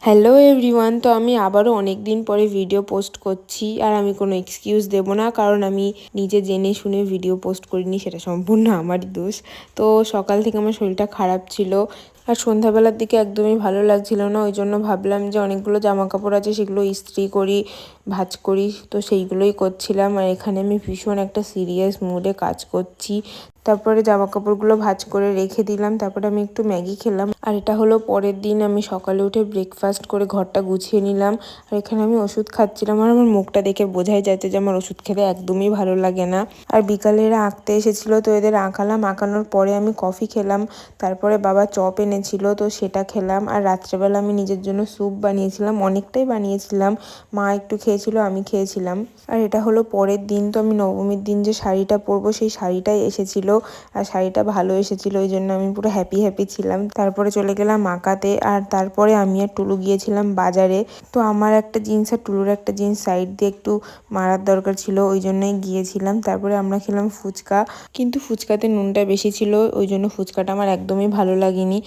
Hello everyone, তো আমি আবারও অনেক দিন পরে ভিডিও পোস্ট করছি। আর আমি কোনো এক্সকিউজ দেব না, কারণ আমি নিজে জেনে শুনে ভিডিও পোস্ট করিনি, সেটা সম্পূর্ণ আমারই দোষ। তো সকাল থেকে আমার শরীরটা খারাপ ছিল, আর সন্ধ্যাবেলার দিকে একদমই ভালো লাগছিল না। ওই জন্য ভাবলাম যে অনেকগুলো জামা কাপড় আছে, সেগুলো ইস্ত্রি করি, ভাঁজ করি। তো সেইগুলোই করছিলাম, আর এখানে আমি ভীষণ একটা সিরিয়াস মুডে কাজ করছি। তারপরে জামা কাপড়গুলো ভাঁজ করে রেখে দিলাম। তারপরে আমি একটু ম্যাগি খেলাম। আর এটা হলো পরের দিন আমি সকালে উঠে ব্রেকফাস্ট করে ঘরটা গুছিয়ে নিলাম। আর এখানে আমি ওষুধ খাচ্ছিলাম, আর আমার মুখটা দেখে বোঝাই যাচ্ছে যে আমার ওষুধ খেতে একদমই ভালো লাগে না। আর বিকালে এরা আঁকতে এসেছিলো, তো এদের আঁকালাম। আঁকানোর পরে আমি কফি খেলাম। তারপরে বাবা চপ এনেছিল, তো সেটা খেলাম। আর রাত্রেবেলা আমি নিজের জন্য স্যুপ বানিয়েছিলাম, অনেকটাই বানিয়েছিলাম। মা একটু খেয়েছিল, আমি খেয়েছিলাম। আর এটা হলো পরের দিন। তো আমি নবমীর দিন যে শাড়িটা পরবো, সেই শাড়িটাই এসেছিলো। আর শাড়িটা ভালো এসেছিলো, ওই জন্য আমি পুরো হ্যাপি ছিলাম। তারপরে চলে গেলাম আঁকাতে। আর তারপরে আমি আর টুলু গিয়েছিলাম বাজারে। তো আমার একটা জিন্স আর টুলুর একটা জিন্স সাইড দিয়ে একটু মারার দরকার ছিল, ওই জন্যই গিয়েছিলাম। তারপরে আমরা খেলাম ফুচকা, কিন্তু ফুচকাতে নুনটা বেশি ছিল, ওই জন্য ফুচকাটা আমার একদমই ভালো লাগেনি।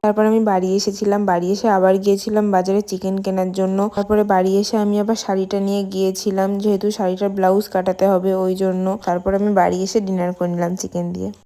তারপর আমি বাড়ি এসেছিলাম, বাড়ি এসে আবার গিয়েছিলাম বাজারে চিকেন কেনার জন্য। তারপরে বাড়ি এসে আমি আবার শাড়িটা নিয়ে গিয়েছিলাম, যেহেতু শাড়িটার ব্লাউজ কাটাতে হবে ওই জন্য। তারপর আমি বাড়ি এসে ডিনার করে নিলাম চিকেন দিয়ে।